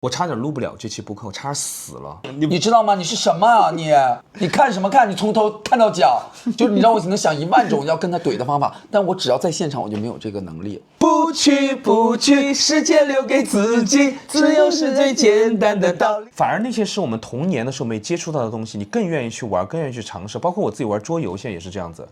我差点录不了这期播客，我差点死了。你知道吗？你是什么啊？你看什么看？你从头看到脚，就是你让我能想10000种要跟他怼的方法，但我只要在现场，我就没有这个能力。不去不去，时间留给自己，自由是最简单的道理。反而那些是我们童年的时候没接触到的东西，你更愿意去玩，更愿意去尝试。包括我自己玩桌游，现在也是这样子。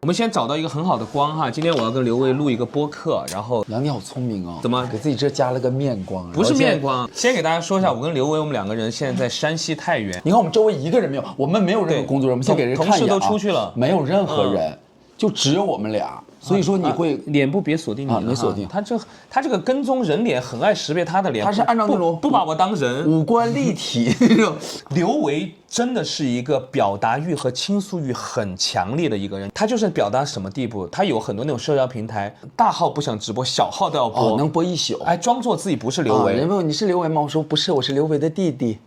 我们先找到一个很好的光哈，今天我要跟刘威录一个播客，然后杨，你好聪明哦！怎么给自己这加了个面光？不是面光，先给大家说一下，我跟刘威我们2个人现在在山西太原。你看我们周围一个人没有，我们没有任何工作人员，我们先给人看一眼啊，同事都出去了，没有任何人，就只有我们俩。所以说你会脸部别锁定你啊，没锁定。他这个跟踪人脸很爱识别他的脸，他是按照那种不把我当人，五官立体那种。刘维真的是一个表达欲和倾诉欲很强烈的一个人，他就是表达什么地步，他有很多那种社交平台，大号不想直播，小号都要播，能播一宿，哎，装作自己不是刘维。人问你是刘维吗？我说不是，我是刘维的弟弟。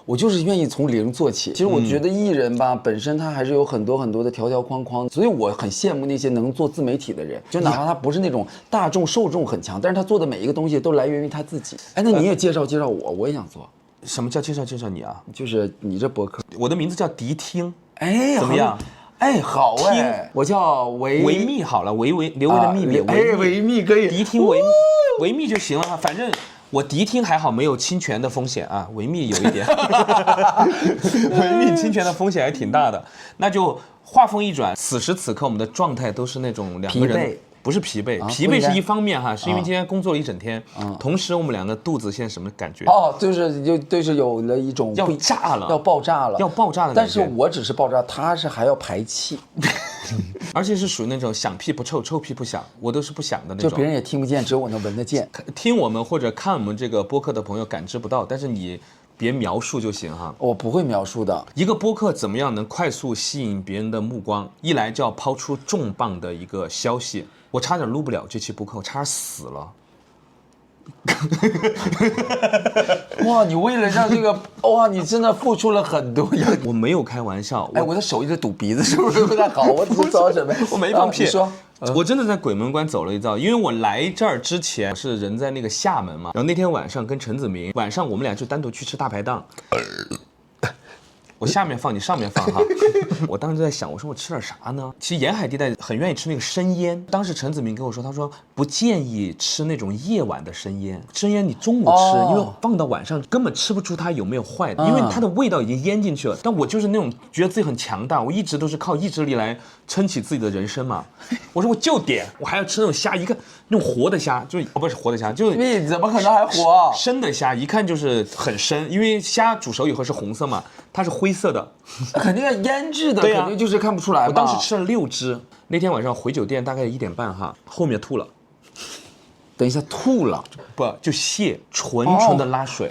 我就是愿意从零做起。其实我觉得艺人吧，本身他还是有很多很多的条条框框，所以我很羡慕那些能做自媒体的人，就哪怕他不是那种大众受众很强，但是他做的每一个东西都来源于他自己。哎，那你也介绍介绍我，我也想做。什么叫介绍你啊？就是你这博客，我的名字叫迪听，哎，怎么样？哎，好哎，我叫维密好了，刘维的秘密，维密可以，迪听维密就行了哈，反正。我迪听还好，没有侵权的风险啊，维密有一点，维密侵权的风险还挺大的。那就话锋一转，此时此刻我们的状态都是那种2个人，不是疲惫，疲惫是一方面哈，是因为今天工作了一整天，同时我们2个肚子现在什么感觉？哦，就是有了一种要炸了，要爆炸了，要爆炸的感觉。但是我只是爆炸，他是还要排气。而且是属于那种响屁不臭，臭屁不响，我都是不响的那种。就别人也听不见，只有我能闻得见。听我们或者看我们这个播客的朋友感知不到，但是你别描述就行哈。我不会描述的。一个播客怎么样能快速吸引别人的目光？一来就要抛出重磅的一个消息，我差点录不了这期播客，我差点死了。哇，你为了让这个，哇，你真的付出了很多呀！我没有开玩笑，哎，我的手一直堵鼻子，是不是不太好？我只是早准备，我没放屁。你说，我真的在鬼门关走了一遭，因为我来这儿之前是人在那个厦门嘛，然后那天晚上跟陈子明，晚上我们俩就单独去吃大排档。我下面放，你上面放哈。我当时在想，我说我吃点啥呢？其实沿海地带很愿意吃那个生腌。当时陈子明跟我说，他说不建议吃那种夜晚的生腌，生腌你中午吃，因为放到晚上根本吃不出它有没有坏的，因为它的味道已经腌进去了。但我就是那种觉得自己很强大，我一直都是靠意志力来撑起自己的人生嘛。我说我就点，我还要吃那种虾，一看那种活的虾，就是不是活的虾，就是你怎么可能还活？生的虾一看就是很生，因为虾煮熟以后是红色嘛，它是灰色的，肯定要腌制的，对啊，肯定就是看不出来。我当时吃了6只，那天晚上回酒店大概1点半哈，后面吐了。等一下吐了，不就泻，纯的拉水。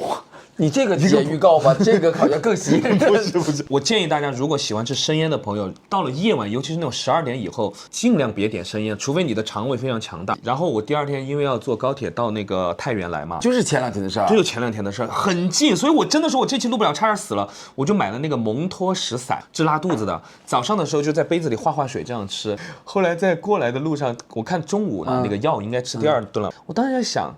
你这个写预告吧，这个好像更吸引人。不是，我建议大家，如果喜欢吃生腌的朋友，到了夜晚，尤其是那种12点以后，尽量别点生腌，除非你的肠胃非常强大。然后我第2天因为要坐高铁到那个太原来嘛，就是前2天的事儿，就是前2天的事儿，很近，所以我真的说我这期录不了，差点死了。我就买了那个蒙脱石散，治拉肚子的。早上的时候就在杯子里化水这样吃。后来在过来的路上，我看中午呢那个药应该吃第2顿了。我当时在想。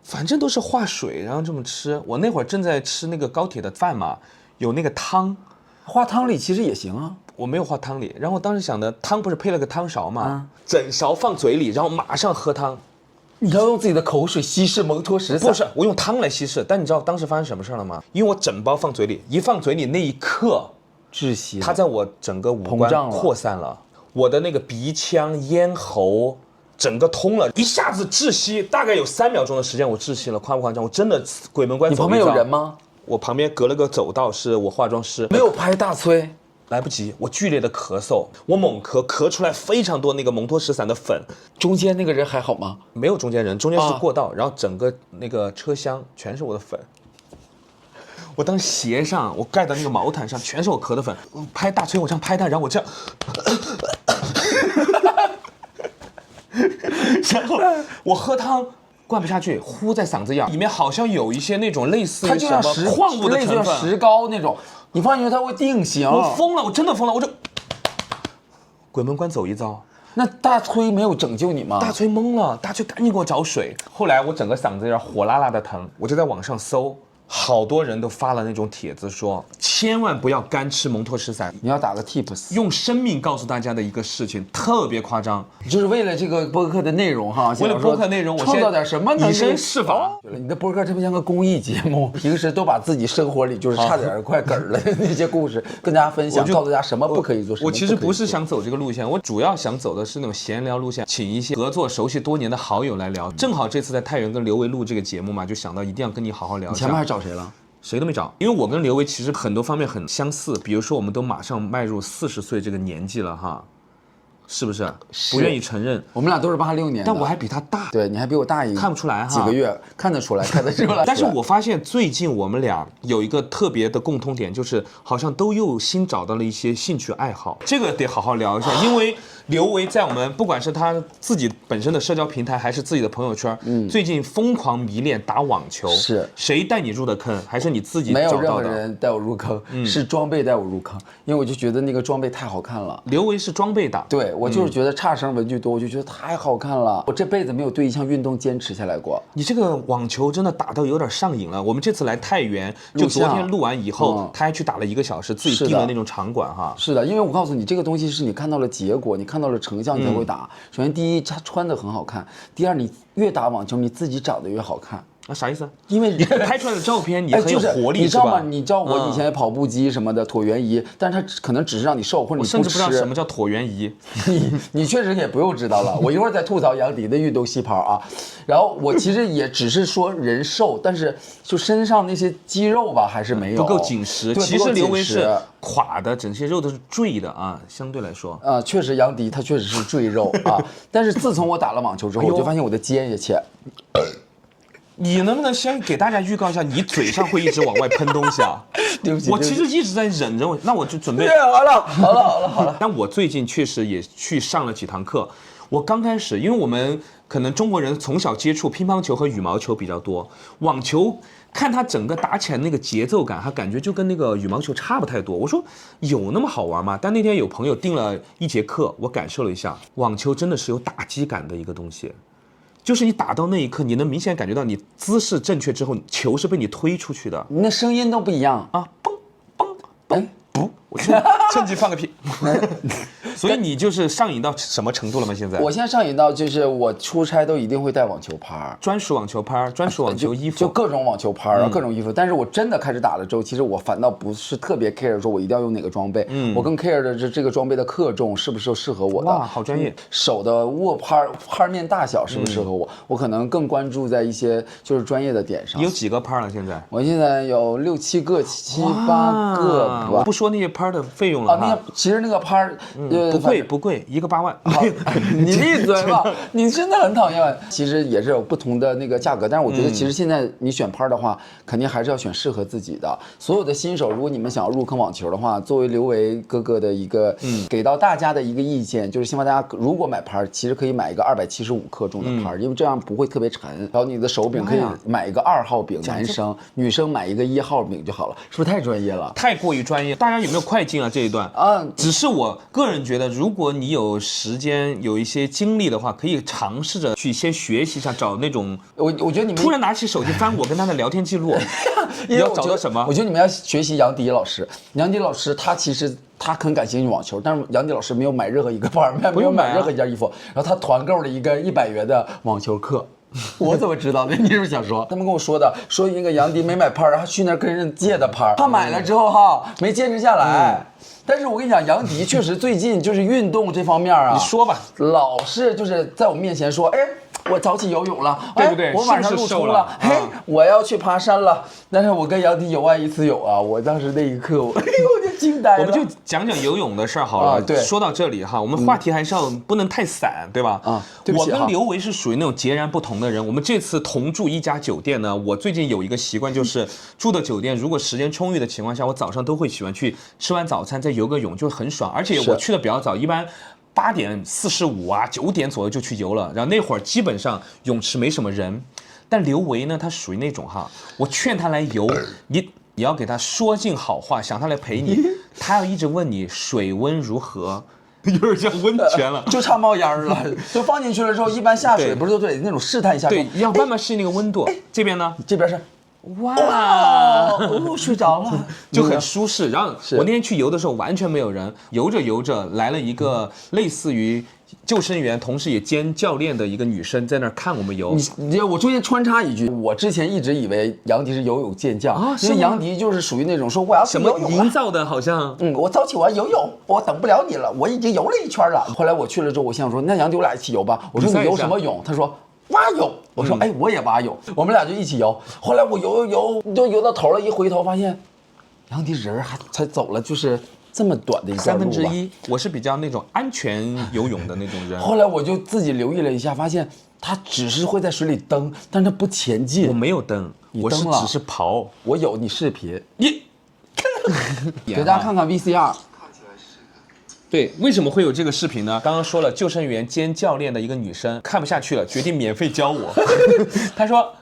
反正都是化水，然后这么吃。我那会儿正在吃那个高铁的饭嘛，有那个汤，化汤里其实也行啊。我没有化汤里，然后我当时想的汤不是配了个汤勺嘛，整勺放嘴里，然后马上喝汤。你要用自己的口水稀释蒙脱石散？不是，我用汤来稀释。但你知道当时发生什么事了吗？因为我整包放嘴里，一放嘴里那一刻，窒息，它在我整个五官扩散了，我的那个鼻腔、咽喉。整个通了，一下子窒息，大概有3秒钟的时间，我窒息了，夸不夸张？我真的鬼门关走。你旁边有人吗？我旁边隔了个走道，是我化妆师。没有拍大崔，来不及，我剧烈的咳嗽，我猛咳出来非常多那个蒙脱石散的粉。中间那个人还好吗？没有中间人，中间是过道，然后整个那个车厢全是我的粉。我当时鞋上，我盖的那个毛毯上全是我咳的粉。拍大崔，我这样拍他，然后我这样。然后我喝汤灌不下去，呼在嗓子眼里面好像有一些那种类似于什么矿物的成分，类似石膏那种，你放进去它会定型。我疯了，我真的疯了，我就鬼门关走一遭。那大崔没有拯救你吗？大崔懵了，大崔赶紧给我找水。后来我整个嗓子有点火辣辣的疼，我就在网上搜。好多人都发了那种帖子说，千万不要干吃蒙脱石散，你要打个 tips， 用生命告诉大家的一个事情，特别夸张。就是为了这个播客的内容哈，为了播客内容，我创造点什么能以身试法。你的播客特别像个公益节目，平时都把自己生活里就是差点快嗝了那些故事跟大家分享，告诉大家什么不可以做。我其实不是想走这个路线，我主要想走的是那种闲聊路线，请一些合作熟悉多年的好友来聊。正好这次在太原跟刘维录这个节目嘛，就想到一定要跟你好好聊一下。你前面还找谁了？谁都没找，因为我跟刘维其实很多方面很相似，比如说我们都马上迈入40岁这个年纪了哈，是不是？不愿意承认。我们俩都是86年的，但我还比他大。对，你还比我大一，看不出来哈，几个月看得出来，看得出来。但是我发现最近我们俩有一个特别的共通点，就是好像都又新找到了一些兴趣爱好，这个得好好聊一下，因为刘维在我们不管是他自己本身的社交平台，还是自己的朋友圈，最近疯狂迷恋打网球。是谁带你入的坑，还是你自己没找到的？有任何人带我入坑，是装备带我入坑，因为我就觉得那个装备太好看了。刘维是装备党，对我就是觉得差生文具多，我就觉得太好看了。我这辈子没有对一项运动坚持下来过。你这个网球真的打到有点上瘾了。我们这次来太原，就昨天录完以后，他还去打了1个小时，自己订了那种场馆哈。是的，因为我告诉你，这个东西是你看到了结果，你看到了成效，你才会打。首先，第一，他穿的很好看；第二，你越打网球，你自己长得越好看。啊，啥意思？因为你拍出来的照片你很有活力，你知道吗？是吧？你知道我以前跑步机什么的椭圆仪，但是它可能只是让你瘦，或者你我甚至不知道吃什么叫椭圆仪。你确实也不用知道了。我一会儿再吐槽杨迪的运动细胞啊。然后我其实也只是说人瘦，但是就身上那些肌肉吧还是没有不够紧实。其实刘维是垮的，整些肉都是赘的啊，相对来说。确实杨迪他确实是赘肉啊。但是自从我打了网球之后，我就发现我的肩也欠。你能不能先给大家预告一下，你嘴上会一直往外喷东西啊？对不起，我其实一直在忍着，那我就准备。对，好了。但我最近确实也去上了几堂课。我刚开始，因为我们可能中国人从小接触乒乓球和羽毛球比较多，网球看它整个打起来那个节奏感，它感觉就跟那个羽毛球差不太多。我说有那么好玩吗？但那天有朋友订了1节课，我感受了一下，网球真的是有打击感的一个东西。就是你打到那一刻，你能明显感觉到你姿势正确之后，球是被你推出去的，你那声音都不一样啊，嘣嘣嘣不，我趁机放个屁。所以你就是上瘾到什么程度了吗？现在？我现在上瘾到就是我出差都一定会带网球拍，专属网球拍，专属网球衣服，就各种网球拍啊，各种衣服。但是我真的开始打了之后，其实我反倒不是特别 care 说我一定要用哪个装备，我更 care 的是这个装备的克重是不是适合我的。哇，好专业。手的握拍面大小是不是适合我？我可能更关注在一些就是专业的点上。你有几个拍了？现在？我现在有6、7个、7、8个吧。不说那些拍的费用了那其实那个拍不贵，1个8万。你闭嘴吧！你真的很讨厌。其实也是有不同的那个价格，但是我觉得其实现在你选拍的话，肯定还是要选适合自己的。所有的新手，如果你们想要入坑网球的话，作为刘维哥哥的一个给到大家的一个意见，就是希望大家如果买拍，其实可以买一个275克重的拍，因为这样不会特别沉。然后你的手柄可以买一个2号柄，男生女生买一个1号柄就好了，是不是太专业了？太过于专业。大家有没有快进啊？这一段啊，只是我个人觉得，如果你有时间有一些精力的话，可以尝试着去先学习一下，找那种我觉得你们突然拿起手机翻我跟他的聊天记录，你要找到什么？我觉得你们要学习杨迪老师。杨迪老师他其实他很感兴趣网球，但是杨迪老师没有买任何一个包，没有买任何一件衣服，然后他团购了一个100元的网球课。我怎么知道的？你是不是想说？他们跟我说的，说那个杨迪没买拍，然后去那儿跟人借的拍，他买了之后哈没坚持下来。但是我跟你讲，杨迪确实最近就是运动这方面啊，你说吧，老是就是在我面前说，哎，我早起游泳了，对不对？我晚上入冲了，嘿，我要去爬山了。但是我跟杨迪有爱一次有啊，我当时那一刻，我就惊呆了。我们就讲讲游泳的事儿好了。对，说到这里哈，我们话题还是要不能太散，对吧？对不起。我跟刘维是属于那种截然不同的人。我们这次同住一家酒店呢，我最近有一个习惯，就是住的酒店，如果时间充裕的情况下，我早上都会喜欢去吃完早餐再游个泳，就很爽。而且我去的比较早，一般8点45啊9点左右就去游了，然后那会儿基本上泳池没什么人。但刘维呢，他属于那种哈，我劝他来游，你要给他说尽好话，想他来陪你，他要一直问你水温如何，有点像温泉了。就差冒烟了。就放进去了之后，一般下水对不是都得那种试探一下？对，要慢慢适应那个温度。这边呢？这边是。哇，睡着了，就很舒适。然后我那天去游的时候完全没有人，游着游着来了一个类似于救生员，同时也兼教练的一个女生在那儿看我们游。我中间穿插一句，我之前一直以为杨迪是游泳健将啊，因为杨迪就是属于那种说我要什么营造的，好像我早起我要游泳，我等不了你了，我已经游了一圈了。后来我去了之后，我想说那杨迪我俩一起游吧。我说你游什么泳？他说。蛙泳，我说哎，我也蛙泳，我们俩就一起游。后来我游，就游到头了，一回头发现，杨迪人还才走了，就是这么短的一段路吧。1/3。我是比较那种安全游泳的那种人。后来我就自己留意了一下，发现他只是会在水里蹬，但他不前进。我没有蹬，我是只是刨。我有你视频，你给大家看看 VCR。对，为什么会有这个视频呢？刚刚说了，救生员兼教练的一个女生看不下去了，决定免费教我。她说：“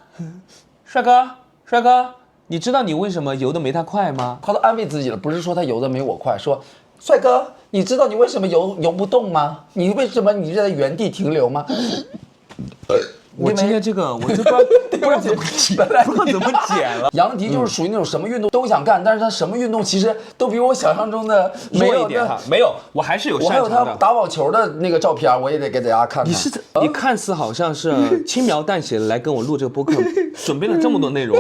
帅哥，帅哥，你知道你为什么游得没他快吗？”他都安慰自己了，不是说他游得没我快，说帅哥，你知道你为什么游不动吗？你为什么你是在原地停留吗？我今天这个我就不知道怎么剪，不知道怎么剪了。杨迪就是属于那种什么运动都想干，但是他什么运动其实都比我想象中的弱一点哈。没有，我还是有擅长的。我还有他打网球的那个照片，我也得给大家看看。你看似好像是轻描淡写的来跟我录这个播客，准备了这么多内容。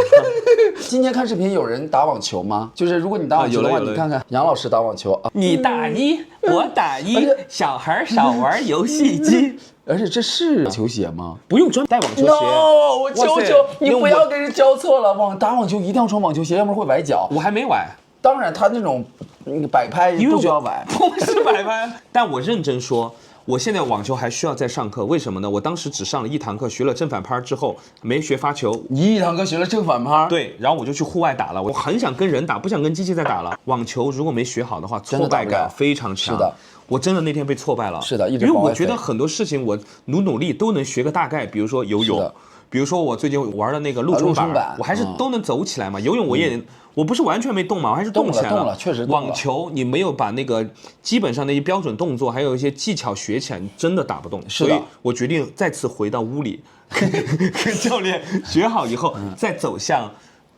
今天看视频有人打网球吗？就是如果你打网球的话，你看看杨老师打网球啊。你打一，我打一，小孩少玩游戏机。而且这是球鞋吗？不用专带网球鞋。No， 我求求你不要给人教错了。打网球一定要穿网球鞋，要不然会崴脚。我还没崴。当然，他那种摆拍不需要崴，不是摆拍。但我认真说，我现在网球还需要再上课，为什么呢？我当时只上了1堂课，学了正反拍之后，没学发球。你1堂课学了正反拍？对，然后我就去户外打了。我很想跟人打，不想跟机器再打了。网球如果没学好的话，挫败感非常强。是的。我真的那天被挫败了，是的，因为我觉得很多事情我努力都能学个大概，比如说游泳，比如说我最近玩的那个陆冲板，我还是都能走起来嘛。游泳我不是完全没动嘛，我还是动起来了，确实动了。网球你没有把那个基本上那些标准动作还有一些技巧学起来，你真的打不动。所以我决定再次回到屋里，跟教练学好以后，再走向。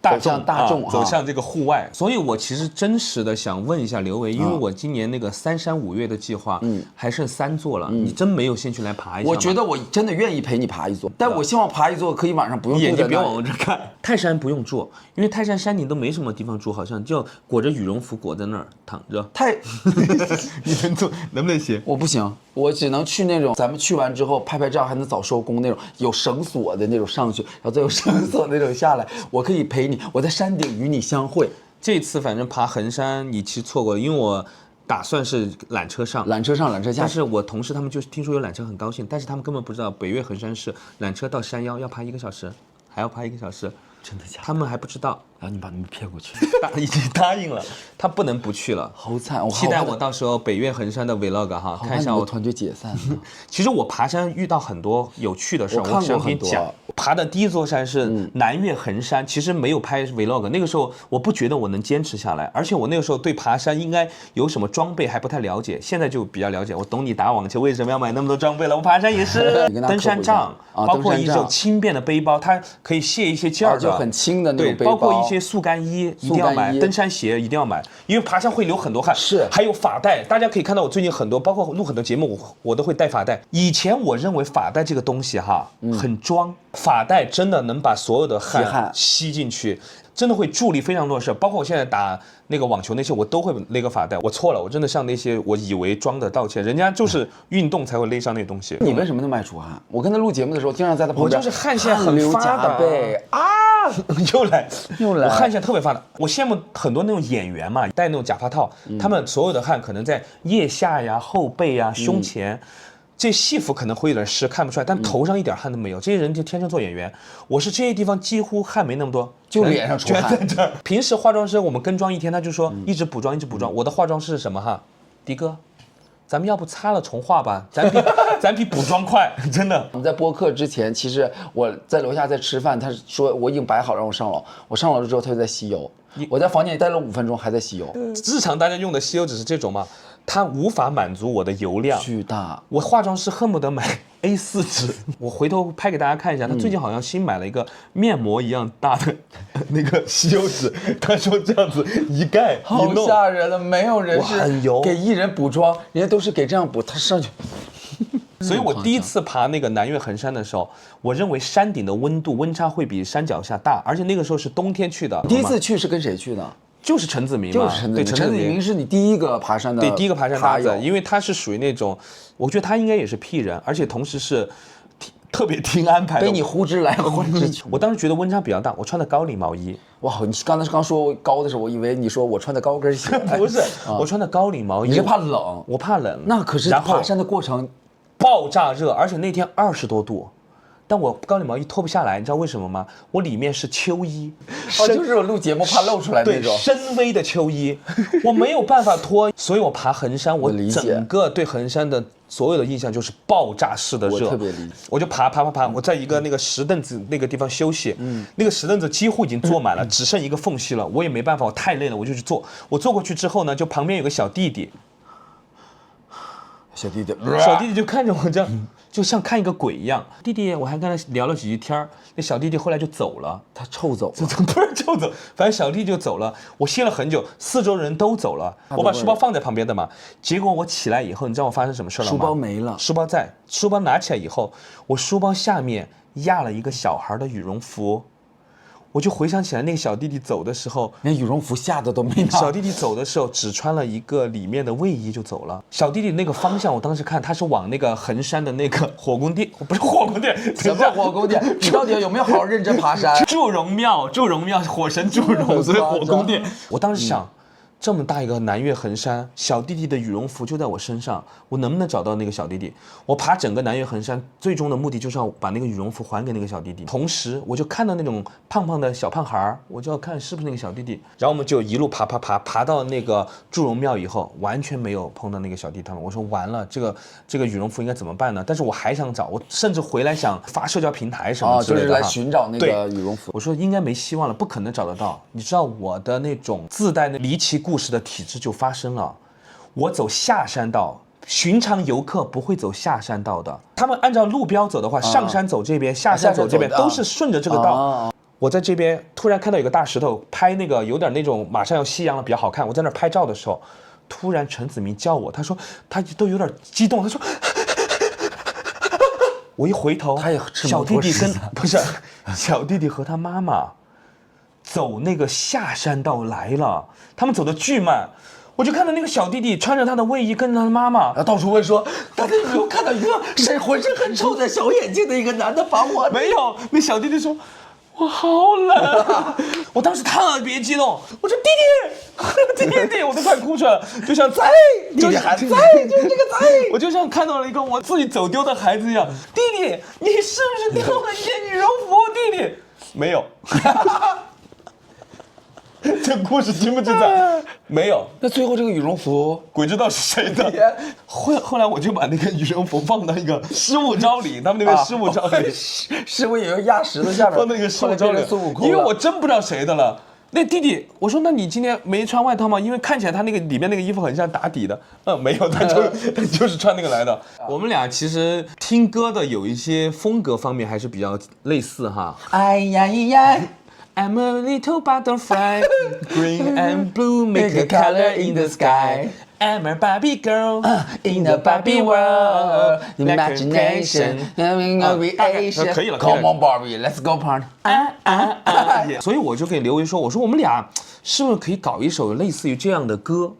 大众走向这个户外，所以我其实真实的想问一下刘维，因为我今年那个3山5岳的计划，还剩3座了，你真没有兴趣来爬一下吗？我觉得我真的愿意陪你爬一座，但我希望爬一座可以晚上不用住在那里，眼睛不要往这看。泰山不用住，因为泰山山顶都没什么地方住，好像就裹着羽绒服裹在那儿躺着。你能做能不能行？我不行，我只能去那种咱们去完之后拍照还能早收工那种有绳索的那种上去，然后再有绳索那种下来，我可以陪你。我在山顶与你相会。这次反正爬衡山，你其实错过了，因为我打算是缆车上，缆车下。但是我同事他们就听说有缆车很高兴，但是他们根本不知道北岳衡山是缆车到山腰要爬1个小时，还要爬1个小时。真的假的？他们还不知道，然后你把他们骗过去，已经答应了，他不能不去了，好惨！期待我到时候北岳衡山的 vlog 哈，看一下我团队解散。其实我爬山遇到很多有趣的事儿，我想跟你讲。爬的第一座山是南岳衡山，其实没有拍 vlog， 那个时候我不觉得我能坚持下来，而且我那个时候对爬山应该有什么装备还不太了解，现在就比较了解。我懂你打网球为什么要买那么多装备了，我爬山也是登山杖，包括一种轻便的背包，它可以卸一些劲儿的，就很轻的那种背包，包括一些速干衣一定要买，登山鞋一定要买，因为爬山会流很多汗。是，还有发带，大家可以看到我最近很多，包括录很多节目，我都会带发带。以前我认为发带这个东西哈，很装，发带真的能把所有的汗吸进去，真的会助力非常多的事。包括我现在打那个网球那些，我都会勒个发带。我错了，我真的向那些我以为装的道歉，人家就是运动才会勒上那东西。你为什么那么爱出汗？我跟他录节目的时候，经常在他旁边，我就是汗腺很发达啊。又来，我汗腺特别发达。我羡慕很多那种演员嘛，戴那种假发套，他们所有的汗可能在腋下呀、后背呀、胸前。这戏服可能会有点湿，看不出来，但头上一点汗都没有。这些人就天生做演员，我是这些地方几乎汗没那么多，就脸上出汗。在这儿。平时化妆师我们跟妆一天，他就说一直补妆，一直补妆。我的化妆师是什么哈？迪哥，咱们要不擦了重画吧？咱比补妆快，真的。我们在播客之前，其实我在楼下在吃饭，他说我已经摆好让我上楼，我上楼了之后他就在吸油。我在房间里待了5分钟，还在吸油。日常大家用的吸油纸是这种吗？它无法满足我的油量，巨大。我化妆师恨不得买 A4 纸。我回头拍给大家看一下，他最近好像新买了一个面膜一样大的那个吸油纸，他说这样子一盖一好弄，吓人了，没有人我很油是给艺人补妆，人家都是给这样补，他上去。所以我第一次爬那个南岳衡山的时候，我认为山顶的温差会比山脚下大，而且那个时候是冬天去的。第一次去是跟谁去的？就是陈子明嘛，就是陈子明。陈子明是你第一个爬山的，对，第一个爬山搭子，友因为他是属于那种，我觉得他应该也是 P 人，而且同时是特别听安排的。被你呼之来呼之去。我当时觉得温差比较大，我穿的高领毛衣。哇，你刚说高的时候，我以为你说我穿的高跟鞋。不是，我穿的高领毛衣。你是怕冷？我怕冷。那可是爬山的过程爆炸热，而且那天20多度。但我高领毛衣脱不下来，你知道为什么吗？我里面是秋衣，就是我录节目怕露出来那种深 V 的秋衣，我没有办法脱，所以我爬衡山，我整个对衡山的所有的印象就是爆炸式的热，我特别理解。我就爬，我在一个那个石凳子那个地方休息，那个石凳子几乎已经坐满了，只剩一个缝隙了，我也没办法，我太累了，我就去坐。我坐过去之后呢，就旁边有个小弟弟就看着我这样。就像看一个鬼一样，弟弟，我还跟他聊了几句天儿。那小弟弟后来就走了，他臭走了，不是臭走，反正小弟就走了。我歇了很久，四周人都走了，我把书包放在旁边的嘛。结果我起来以后，你知道我发生什么事了吗？书包没了，书包在，书包拿起来以后，我书包下面压了一个小孩的羽绒服。我就回想起来，那个小弟弟走的时候，连羽绒服下的都没拿。小弟弟走的时候只穿了一个里面的卫衣就走了。小弟弟那个方向，我当时看他是往那个衡山的那个火宫殿，不是火宫殿，什么火宫殿？你到底有没有好好认真爬山？祝融庙，火神祝融，所以火宫殿。我当时想。这么大一个南岳衡山，小弟弟的羽绒服就在我身上，我能不能找到那个小弟弟？我爬整个南岳衡山，最终的目的就是要把那个羽绒服还给那个小弟弟。同时，我就看到那种胖胖的小胖孩，我就要看是不是那个小弟弟。然后我们就一路爬到那个祝融庙以后，完全没有碰到那个小弟他们。我说完了，这个羽绒服应该怎么办呢？但是我还想找，我甚至回来想发社交平台什么之类的，就是来寻找那个羽绒服。我说应该没希望了，不可能找得到。你知道我的那种自带那离奇故事的体质就发生了。我走下山道，寻常游客不会走下山道的。他们按照路标走的话，上山走这边，下山走这边，都是顺着这个道。我在这边突然看到有个大石头，拍那个有点那种马上要夕阳了，比较好看。我在那拍照的时候，突然陈子明叫我，他说他都有点激动，他说。我一回头，小弟弟小弟弟和他妈妈走那个下山道来了，他们走得巨慢，我就看到那个小弟弟穿着他的卫衣跟着他的妈妈，然后到处问说，大家有没有看到一个谁浑身很臭的小眼睛的一个男的把我？没有，那小弟弟说。我好冷啊！我当时特别激动，我说弟弟，我都快哭出来了，就像在，弟弟还在，就是这个在，我就像看到了一个我自己走丢的孩子一样。弟弟，你是不是丢了一件羽绒服？弟弟，没有。这故事精不精彩？没有。那最后这个羽绒服，鬼知道是谁的。后来我就把那个羽绒服放到一个失物招领，他们那边失物招领，师傅也要压石头下面放那个失物招领，因为我真不知道谁的了。那弟弟，我说那你今天没穿外套吗？因为看起来他那个里面那个衣服很像打底的。没有，他就是穿那个来的。我们俩其实听歌的有一些风格方面还是比较类似哈。哎呀呀。I'm a little butterfly, green and blue, make a color in the sky. I'm a Barbie girl in the Barbie world. Imagination, creation. 可以了 Come on, Barbie, let's go party. 所以我就给刘维说，我说我们俩是不是可以搞一首类似于这样的歌？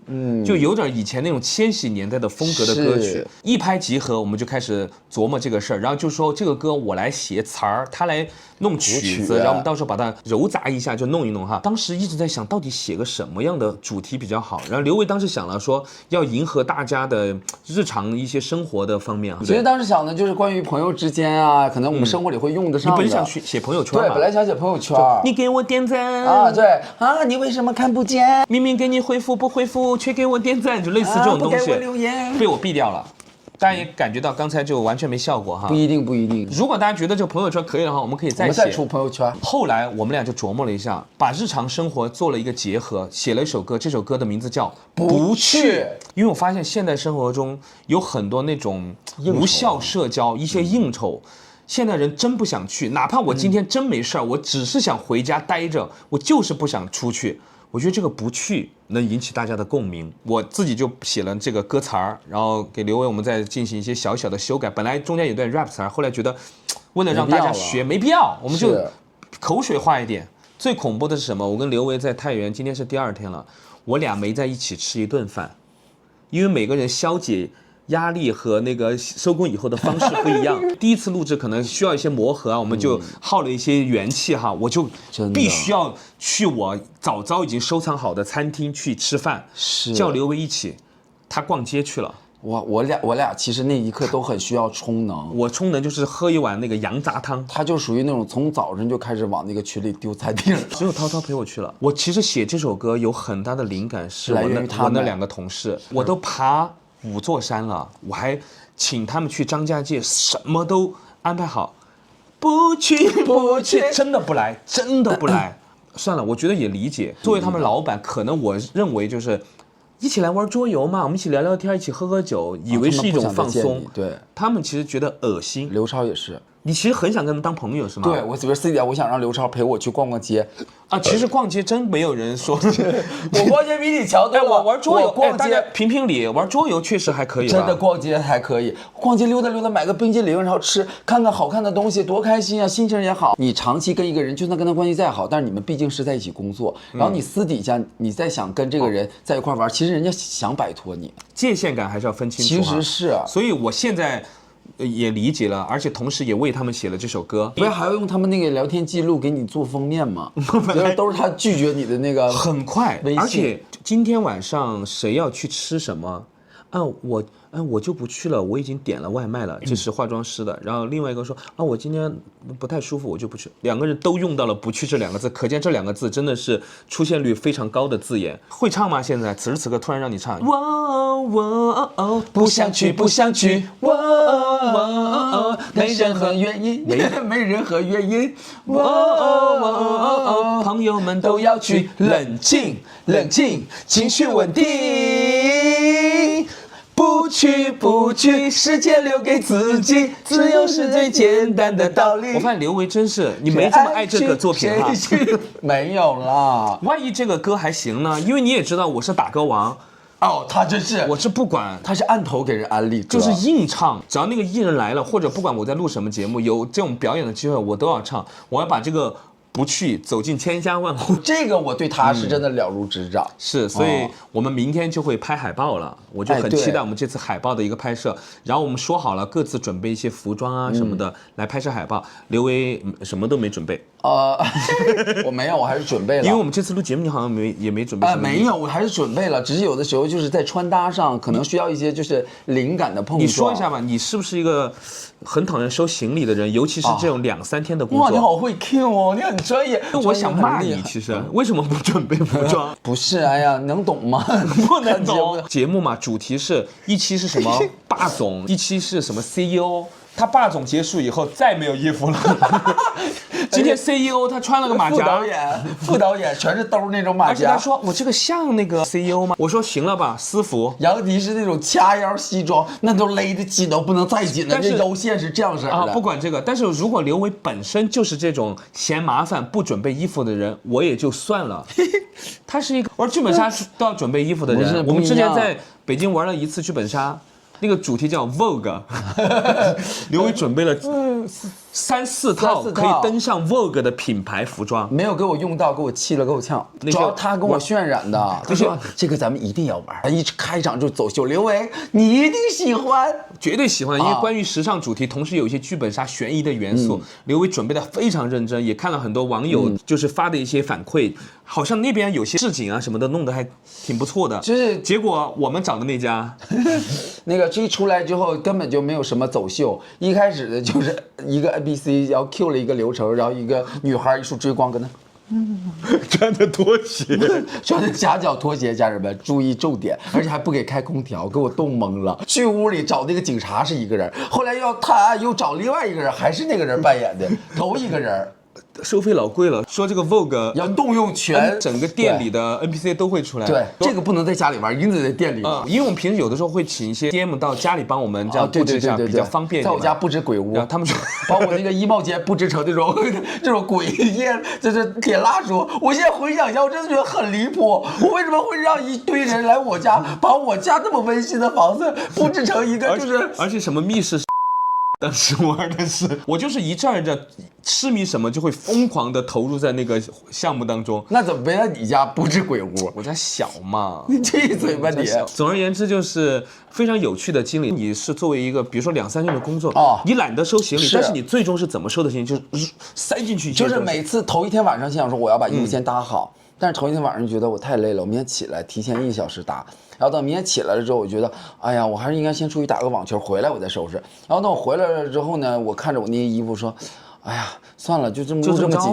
就有点以前那种千禧年代的风格的歌曲，一拍即合，我们就开始琢磨这个事儿，然后就说这个歌我来写词儿，他来弄曲子，然后我们到时候把它揉杂一下就弄一弄哈。当时一直在想到底写个什么样的主题比较好，然后刘维当时想了说要迎合大家的日常一些生活的方面。其实当时想的就是关于朋友之间啊，可能我们生活里会用得上的。你本想写朋友圈吗？对，本来想写朋友圈。你给我点赞啊，对啊，你为什么看不见？明明给你回复不回复，却给我点赞，就类似这种东西。不给我留言，被我毙掉了。大家也感觉到刚才就完全没效果哈。不一定，不一定。如果大家觉得这个朋友圈可以的话，我们可以再写。我们再出朋友圈。后来我们俩就琢磨了一下，把日常生活做了一个结合，写了一首歌。这首歌的名字叫《不去》，因为我发现现代生活中有很多那种无效社交，一些应酬。现代人真不想去，哪怕我今天真没事儿，我只是想回家待着，我就是不想出去。我觉得这个不去能引起大家的共鸣，我自己就写了这个歌词儿，然后给刘维我们再进行一些小小的修改。本来中间有段 rap 词儿，后来觉得为了让大家学没必要，我们就口水化一点。最恐怖的是什么？我跟刘维在太原，今天是第2天了，我俩没在一起吃一顿饭，因为每个人消解压力和那个收工以后的方式不一样。第一次录制可能需要一些磨合啊，我们就耗了一些元气哈，我就必须要去我早已经收藏好的餐厅去吃饭，叫刘维一起，他逛街去了。我俩其实那一刻都很需要充能。我充能就是喝一碗那个羊杂汤，他就属于那种从早晨就开始往那个群里丢菜丁。只有涛涛陪我去了。我其实写这首歌有很大的灵感是我那2个同事，我都爬5座山了，我还请他们去张家界，什么都安排好，不去，真的不来，真的不来。算了，我觉得也理解。作为他们老板，可能我认为就是一起来玩桌游嘛，我们一起聊聊天，一起喝喝酒，以为是一种放松。对，他们其实觉得恶心。刘超也是。你其实很想跟他们当朋友是吗？对，我这边私底下我想让刘超陪我去逛逛街啊。其实逛街真没有人说，我逛街比你强多了。我玩桌游，逛街评理，玩桌游确实还可以。真的逛街还可以，逛街溜达溜达，买个冰激凌，然后吃，看看好看的东西，多开心啊，心情也好。你长期跟一个人，就算跟他关系再好，但是你们毕竟是在一起工作，然后你私底下你再想跟这个人在一块玩，其实人家想摆脱你，界限感还是要分清楚。其实是，所以我现在。也理解了，而且同时也为他们写了这首歌。不是还要用他们那个聊天记录给你做封面吗？都是他拒绝你的那个很快，而且今天晚上谁要去吃什么？我就不去了，我已经点了外卖了，这是化妆师的。然后另外一个说我今天不太舒服，我就不去。2个人都用到了不去这2个字，可见这2个字真的是出现率非常高的字眼。会唱吗？现在此时此刻突然让你唱，不想去，不想去，没任何原因，没任何原因，朋友们都要去冷静，冷静，情绪稳定。不去，时间留给自己，自由是最简单的道理。我发现刘维真是你没这么爱这个作品哈，没有啦。万一这个歌还行呢？因为你也知道我是打歌王。他真是，我是不管，他是按头给人安利，就是硬唱。只要那个艺人来了，或者不管我在录什么节目，有这种表演的机会，我都要唱。我要把这个不去走进千家万户，这个我对他是真的了如指掌。是，所以我们明天就会拍海报了，我就很期待我们这次海报的一个拍摄。然后我们说好了，各自准备一些服装啊什么的来拍摄海报。刘维什么都没准备。我没有，我还是准备了。因为我们这次录节目，你好像也没准备。没有，我还是准备了，只是有的时候就是在穿搭上可能需要一些就是灵感的碰撞。你说一下吧，你是不是一个很讨厌收行李的人？尤其是这种2、3天的工作。哇，你好会 Q 哦，你很专业。我想骂你，其实为什么不准备服装？不是，哎呀，能懂吗？不能懂。节目嘛，主题是一期是什么霸总，一期是什么 CEO。他霸总结束以后再没有衣服了。今天 CEO 他穿了个马甲，副导演全是兜那种马甲。而且他说我这个像那个 CEO 吗？我说行了吧，私服。杨迪是那种掐腰西装，那都勒得紧都不能再紧了，这腰线是这样式的。不管这个，但是如果刘维本身就是这种嫌麻烦不准备衣服的人，我也就算了。他是一个，我说剧本杀都要准备衣服的人。我们之前在北京玩了一次剧本杀。那个主题叫 Vogue， 刘伟准备了3、4套可以登上 Vogue 的品牌服装，没有给我用到，给我气了，给我呛。主要他跟我渲染的，他说这个咱们一定要玩，一开场就走秀。刘维，你一定喜欢，绝对喜欢，因为关于时尚主题，同时有一些剧本杀悬疑的元素。刘伟准备的非常认真，也看了很多网友就是发的一些反馈，好像那边有些置景啊什么的弄得还挺不错的。就是结果我们找的那家，那个一出来之后根本就没有什么走秀，一开始的就是一个 NPC 要 Q 了一个流程，然后一个女孩一束追光跟那。穿着拖鞋，穿着夹脚拖鞋，家人们注意重点，而且还不给开空调，给我冻懵了。去屋里找那个警察是一个人，后来要探案又找另外一个人，还是那个人扮演的头一个人。收费老贵了。说这个 Vogue 要动用全整个店里的 NPC 都会出来。对，这个不能在家里玩，一定得在店里玩。因为我们平时有的时候会请一些 DM 到家里帮我们这样布置一下，比较方便一点。在我家布置鬼屋，然后他们说把我那个衣帽间布置成这种鬼夜，就是铁蜡烛。我现在回想一下，我真的觉得很离谱。我为什么会让一堆人来我家，把我家那么温馨的房子布置成一个就是而且什么密室？当时玩的是，我就是一阵儿的痴迷什么，就会疯狂的投入在那个项目当中。那怎么没在你家布置鬼屋？我家小嘛，你闭嘴吧你！总而言之，就是非常有趣的经历。你是作为一个，比如说2、3天的工作，你懒得收行李，但是你最终是怎么收的行李？就是塞进去。就是每次头一天晚上想说我要把衣服先搭好，但是头一天晚上觉得我太累了，我明天起来提前1个小时搭。然后等明天起来了之后，我觉得，哎呀，我还是应该先出去打个网球，回来我再收拾。然后等我回来了之后呢，我看着我那些衣服说，哎呀，算了，就这么几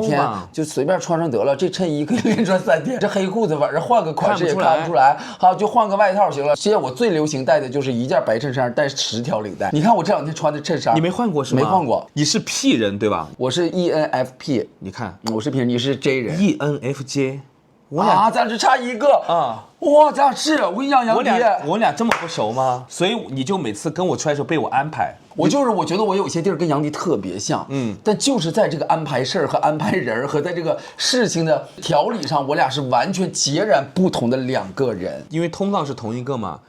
天，就随便穿上得了。这衬衣可以连穿3天，这黑裤子晚上换个款式也看不出来。好，就换个外套行了。现在我最流行戴的就是一件白衬衫带10条领带。你看我这2天穿的衬衫，你没换过是吗？没换过。你是 P 人对吧？我是 ENFP。你看，我是 P 人，你是 J 人。ENFJ。我俩咱只差一个啊！哇，咱俩是我跟你讲，杨迪，我俩这么不熟吗？所以你就每次跟我出来的时候被我安排。我觉得我有些地儿跟杨迪特别像，但就是在这个安排事儿和安排人和在这个事情的条理上，我俩是完全截然不同的2个人。因为通告是同一个嘛。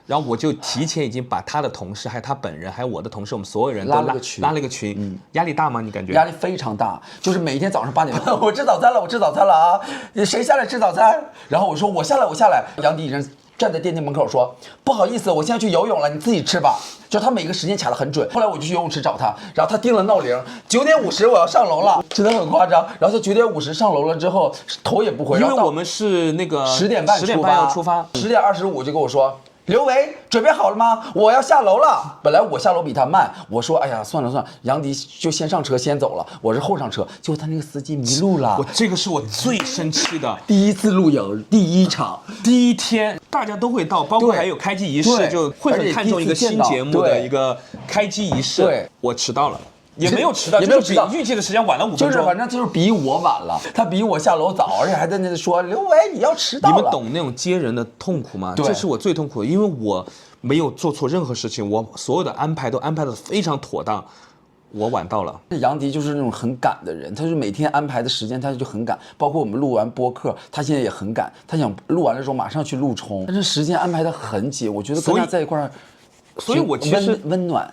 然后我就提前已经把他的同事，还有他本人，还有我的同事，我们所有人都拉了个群。压力大吗？你感觉？压力非常大，就是每天早上8点半，我吃早餐了啊！谁下来吃早餐？然后我说我下来。杨迪已经站在电梯门口说不好意思，我现在去游泳了，你自己吃吧。就他每个时间卡得很准。后来我就去游泳池找他，然后他定了闹铃，9点50我要上楼了，真的很夸张。然后他9点50上楼了之后，头也不回，因为我们是那个10点半要出发，10点25就跟我说。刘维，准备好了吗？我要下楼了。本来我下楼比他慢，我说，哎呀，算了，杨迪就先上车先走了，我是后上车。结果他那个司机迷路了。这个是我最生气的。第一次录影，第1场，第1天，大家都会到，包括还有开机仪式，就会很看重一个新节目的一个开机仪式。对，我迟到了。也没有迟到，就是比预计的时间晚了5分钟。就是反正就是比我晚了，他比我下楼早，而且还在那说刘维你要迟到了。你们懂那种接人的痛苦吗？这是我最痛苦的，因为我没有做错任何事情，我所有的安排都安排得非常妥当。我晚到了。杨迪就是那种很赶的人，他是每天安排的时间他就很赶，包括我们录完播客，他现在也很赶，他想录完了之后马上去录冲，但是时间安排得很紧，我觉得跟他在一块儿。所以我其实温暖，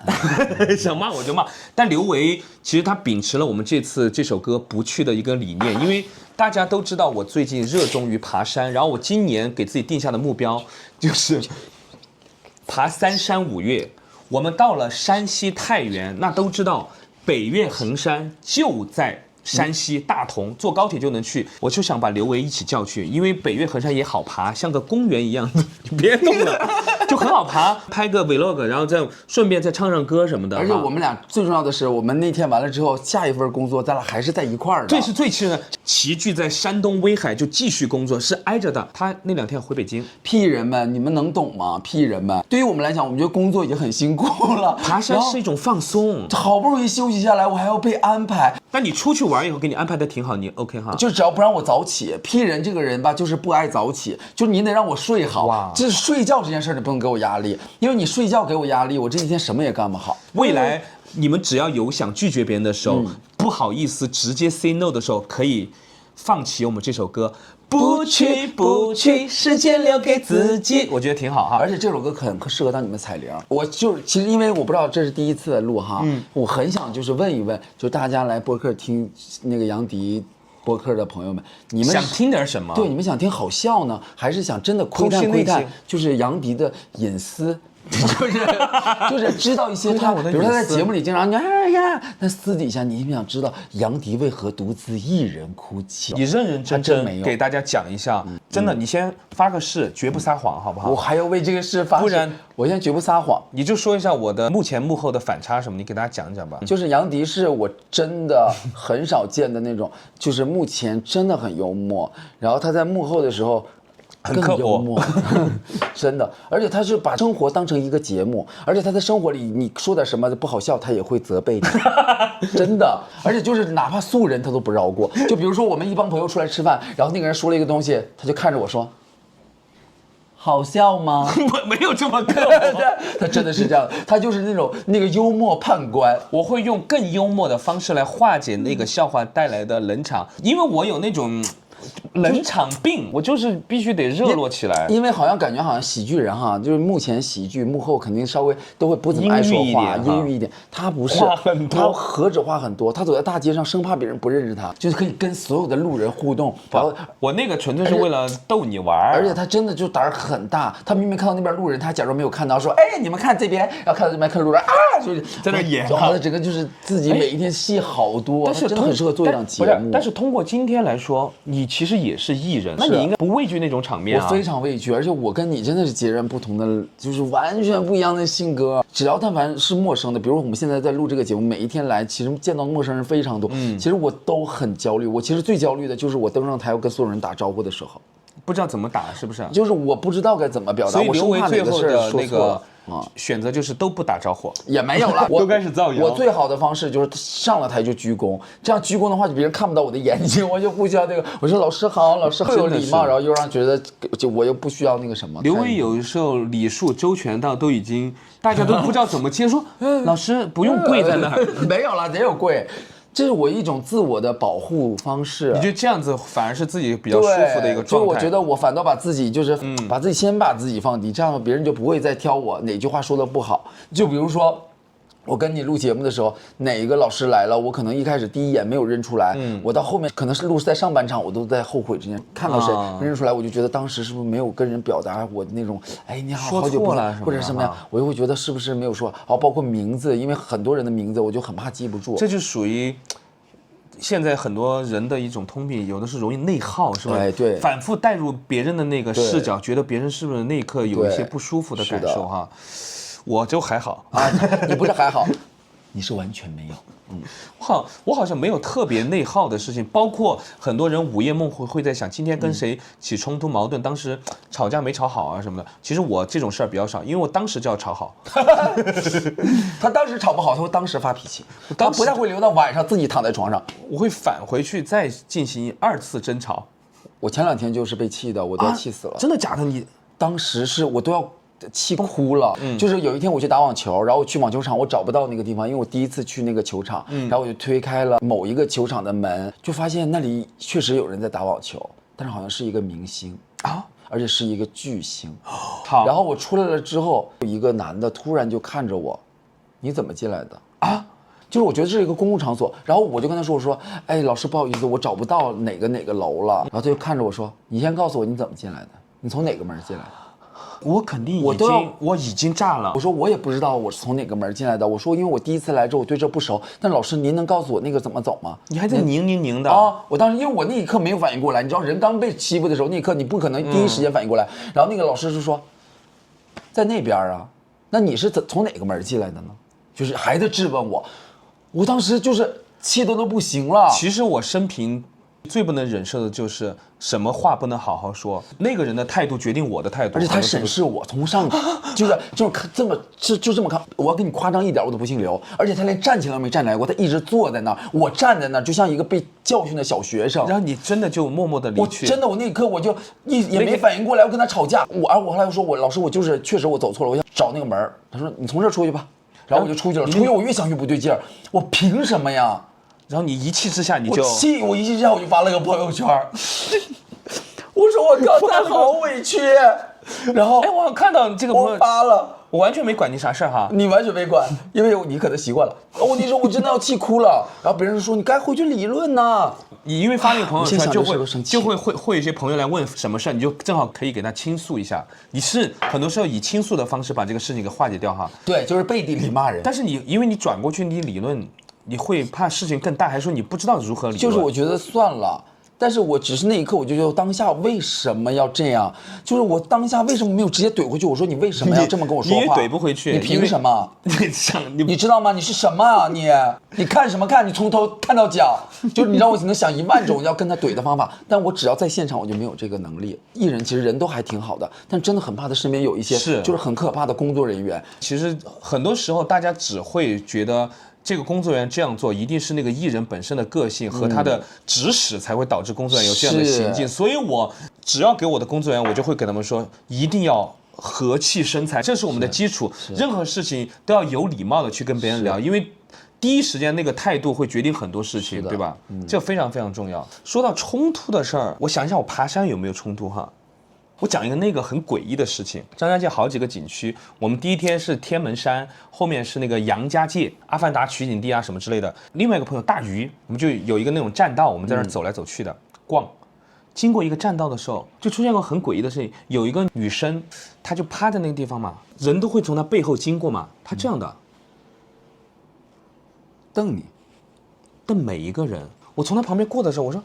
想骂我就骂。但刘维其实他秉持了我们这首歌不去的一个理念，因为大家都知道我最近热衷于爬山，然后我今年给自己定下的目标就是爬3山5岳。我们到了山西太原，那都知道北岳恒山就在山西大同，坐高铁就能去。我就想把刘维一起叫去，因为北岳恒山也好爬，像个公园一样的，你别动了，就很好爬。拍个 vlog， 然后再顺便再唱唱歌什么的。而且我们俩最重要的是，我们那天完了之后，下一份工作咱俩还是在一块儿的。这是最气人的。齐聚在山东威海就继续工作，是挨着的。他那2天回北京。P 人们，你们能懂吗？P 人们，对于我们来讲，我们觉得工作已经很辛苦了。爬山是一种放松，好不容易休息下来，我还要被安排。但你出去玩以后，给你安排的挺好，你 OK 哈？就只要不让我早起，P 人这个人吧，就是不爱早起，就是你得让我睡好。哇，这睡觉这件事你不能给我压力，因为你睡觉给我压力，我这一天什么也干不好。未来你们只要有想拒绝别人的时候，不好意思直接 say no 的时候，可以放弃我们这首歌。不去，时间留给自己，我觉得挺好哈。而且这首歌很适合当你们彩铃。我就是其实因为我不知道这是第1次录哈，我很想就是问一问，就大家来播客听那个杨迪播客的朋友们，你们想听点什么？对，你们想听好笑呢，还是想真的窥探，就是杨迪的隐私？就是知道一些他，我的比如他在隐私节目里经常哎呀，但私底下你想知道杨迪为何独自一人哭泣？你认认真真还真没有给大家讲一下，真的，你先发个誓，绝不撒谎，好不好？我还要为这个事发誓，不然我现在绝不撒谎。你就说一下我的幕前幕后的反差什么，你给大家讲讲吧。就是杨迪是我真的很少见的那种，就是目前真的很幽默，然后他在幕后的时候很刻薄更幽默，真的，而且他是把生活当成一个节目，而且他在生活里你说点什么不好笑，他也会责备你，真的，而且就是哪怕素人他都不饶过。就比如说我们一帮朋友出来吃饭，然后那个人说了一个东西，他就看着我说。好笑吗？我没有这么刻薄，他真的是这样，他就是那个幽默判官。我会用更幽默的方式来化解那个笑话带来的冷场，因为我有那种冷场病，我就是必须得热络起来。因为好像感觉好像喜剧人哈，就是目前喜剧幕后肯定稍微都会不怎么爱说话，阴郁一点。他不是，话很多，他何止话很多，他走在大街上生怕别人不认识他，就是可以跟所有的路人互动。然后我那个纯粹是为了逗你玩，而且他真的就胆儿很大，他明明看到那边路人，他假装没有看到，说哎你们看这边，然后看到这边看路人啊，就是在那演，然后他整个就是自己每一天戏好多，但是真的很适合做一档节目。但是通过今天来说，你其实也是艺人，那你应该不畏惧那种场面啊。我非常畏惧，而且我跟你真的是截然不同的，就是完全不一样的性格。只要但凡是陌生的，比如我们现在在录这个节目，每一天来，其实见到陌生人非常多。其实我都很焦虑。我其实最焦虑的就是我登上台要跟所有人打招呼的时候，不知道怎么打，是不是？就是我不知道该怎么表达。所以刘维最后的那个啊，选择就是都不打招呼，也没有了，都开始造谣。我最好的方式就是上了台就鞠躬，这样鞠躬的话，就别人看不到我的眼睛，我就不需要那个。我说老师好，老师很有礼貌，然后又让觉得就我又不需要那个什么。刘维有时候礼数周全到都已经大家都不知道怎么接，说老师不用跪在那儿，没有了，得有跪。这是我一种自我的保护方式。你觉得这样子反而是自己比较舒服的一个状态？就我觉得我反倒把自己就是先把自己放低，这样别人就不会再挑我哪句话说的不好。就比如说。我跟你录节目的时候，哪一个老师来了，我可能一开始第一眼没有认出来，我到后面可能是录在上半场，我都在后悔之间看到谁没认出来，我就觉得当时是不是没有跟人表达我那种，哎你好，好久不见，或者什么样，我又会觉得是不是没有说，好，包括名字，因为很多人的名字我就很怕记不住，这就属于。现在很多人的一种通病，有的是容易内耗，是吧？哎，对，反复带入别人的那个视角，觉得别人是不是那一刻有一些不舒服的感受哈。我就还好啊，你不是还好，你是完全没有。我好像没有特别内耗的事情，包括很多人午夜梦回会在想今天跟谁起冲突矛盾，当时吵架没吵好啊什么的。其实我这种事儿比较少，因为我当时就要吵好。他当时吵不好，他会当时发脾气，他不太会留到晚上自己躺在床上。我会返回去再进行2次争吵。我前2天就是被气的，我都要气死了。真的假的？你当时是我都要气哭了，就是有一天我去打网球，然后我去网球场，我找不到那个地方，因为我第一次去那个球场，然后我就推开了某一个球场的门，就发现那里确实有人在打网球，但是好像是一个明星啊，而且是一个巨星。好，然后我出来了之后，一个男的突然就看着我，你怎么进来的啊？就是我觉得这是一个公共场所，然后我就跟他说，我说，哎，老师不好意思，我找不到哪个楼了，然后他就看着我说，你先告诉我你怎么进来的，你从哪个门进来的？我肯定我已经炸了。我说我也不知道我是从哪个门进来的。我说因为我第一次来这，我对这不熟。但老师，您能告诉我那个怎么走吗？你还在拧的啊！我当时因为我那一刻没有反应过来，你知道人刚被欺负的时候，那一刻你不可能第一时间反应过来。然后那个老师就说，在那边啊，那你是从哪个门进来的呢？就是还在质问我，我当时就是气得都不行了。其实我生平最不能忍受的就是什么话不能好好说，那个人的态度决定我的态度，而且他审视我，从上就是看这么就这么看，我要跟你夸张一点，我都不姓刘，而且他连站起来都没站起来过，他一直坐在那儿，我站在那儿就像一个被教训的小学生。然后你真的就默默的离去，真的我那一刻我就也没反应过来，我跟他吵架，我后来又说我老师我就是确实我走错了，我想找那个门，他说你从这儿出去吧，然后我就出去了，出去我越想越不对劲儿，我凭什么呀？然后你一气之下你就我一气之下我就发了个朋友圈，我说我刚才好委屈，然后哎，我看到这个朋友我发了，我完全没管你啥事儿哈。你完全没管，因为你可能习惯了。我跟你说，我真的要气哭了。然后别人说你该回去理论呐。你因为发那个朋友圈就会会有一些朋友来问什么事儿，你就正好可以给他倾诉一下。你是很多时候以倾诉的方式把这个事情给化解掉哈。对，就是背地里骂人。但是因为你转过去你理论，你会怕事情更大，还是说你不知道如何理论？就是我觉得算了。但是我只是那一刻，我就觉得当下为什么要这样？就是我当下为什么没有直接怼回去？我说你为什么要这么跟我说话？你也怼不回去，你凭什么？你知道吗？你是什么啊？你看什么看？你从头看到脚，就是你让我能想10000种要跟他怼的方法，但我只要在现场，我就没有这个能力。艺人其实人都还挺好的，但真的很怕他身边有一些就是很可怕的工作人员。其实很多时候大家只会觉得。这个工作人员这样做，一定是那个艺人本身的个性和他的指使才会导致工作人员有这样的行径。所以我只要给我的工作人员，我就会给他们说，一定要和气生财，这是我们的基础。任何事情都要有礼貌的去跟别人聊，因为第一时间那个态度会决定很多事情，对吧？这非常非常重要。说到冲突的事儿，我想一下，我爬山有没有冲突哈？我讲一个那个很诡异的事情。张家界好几个景区，我们第一天是天门山，后面是那个杨家界、阿凡达取景地啊什么之类的。另外一个朋友大鱼，我们就有一个那种栈道，我们在那儿走来走去的逛。经过一个栈道的时候，就出现过很诡异的事情。有一个女生，她就趴在那个地方嘛，人都会从她背后经过嘛，她这样的瞪你，瞪每一个人。我从她旁边过的时候，我说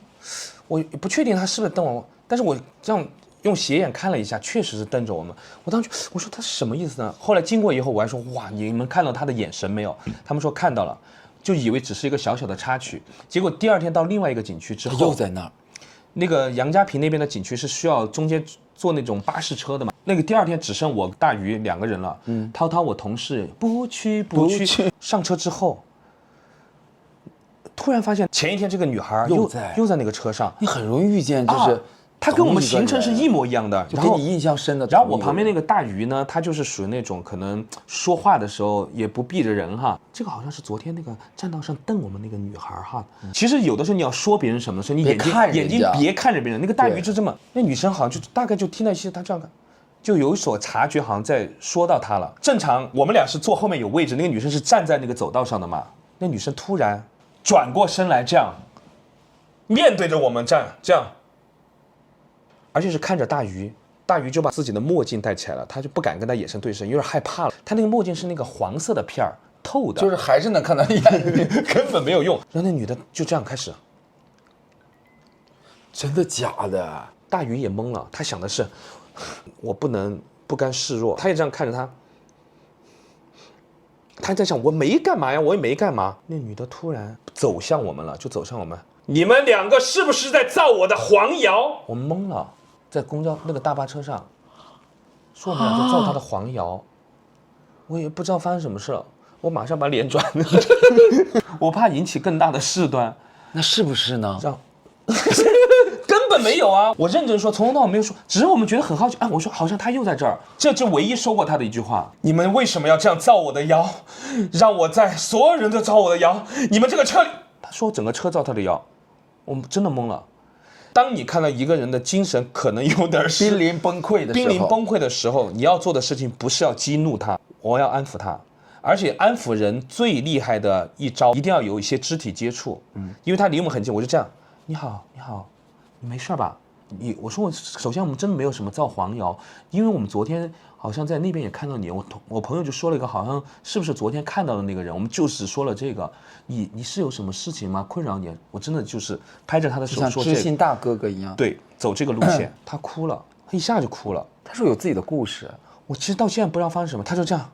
我不确定她是不是瞪我，但是我这样。用斜眼看了一下，确实是瞪着我们。我当时我说他是什么意思呢？后来经过以后，我还说哇，你们看到他的眼神没有？他们说看到了，就以为只是一个小小的插曲。结果第二天到另外一个景区之后，又在那儿。那个杨家坪那边的景区是需要中间坐那种巴士车的嘛？那个第二天只剩我大鱼2个人了。涛涛我同事不去。上车之后，突然发现前一天这个女孩又在那个车上。你很容易遇见就是。他跟我们行程是一模一样的，然后给你印象深的。然后我旁边那个大鱼呢，他就是属于那种可能说话的时候也不避着人哈。这个好像是昨天那个栈道上瞪我们那个女孩哈。其实有的时候你要说别人什么的时候，你眼睛别看着别人。那个大鱼就这么，那女生好像就大概就听到一些他这样看，就有所察觉，好像在说到他了。正常我们俩是坐后面有位置，那个女生是站在那个走道上的嘛。那女生突然转过身来，这样面对着我们这样。而且是看着大鱼，大鱼就把自己的墨镜戴起来了，他就不敢跟他眼神对视，有点害怕了。他那个墨镜是那个黄色的片儿，透的，就是还是能看到眼睛，根本没有用。然后那女的就这样开始，真的假的？大鱼也懵了，他想的是，我不甘示弱，他也这样看着他，他在想我没干嘛呀，我也没干嘛。那女的突然走向我们了，就走向我们，你们2个是不是在造我的黄谣？我们懵了。在公交那个大巴车上，说我们俩在造他的黄谣，我也不知道发生什么事了，我马上把脸转了，我怕引起更大的事端。那是不是呢？这样，根本没有啊！我认真说，从头到尾没有说，只是我们觉得很好奇。哎，我说好像他又在这儿，这就唯一说过他的一句话：你们为什么要这样造我的谣，让我在所有人都造我的谣？你们这个车里，他说整个车造他的谣，我们真的懵了。当你看到一个人的精神可能有点濒临崩溃的时候，你要做的事情不是要激怒他，我要安抚他。而且安抚人最厉害的一招，一定要有一些肢体接触。因为他离我们很近，我就这样，你好，你没事吧？我说首先我们真的没有什么造黄谣，因为我们昨天好像在那边也看到你，我朋友就说了一个好像是不是昨天看到的那个人，我们就只说了这个，你是有什么事情吗？困扰你？我真的就是拍着他的手说这个，像知心大哥哥一样，对，走这个路线。他哭了，他一下就哭了。他说有自己的故事，我其实到现在不知道发生什么，他就这样，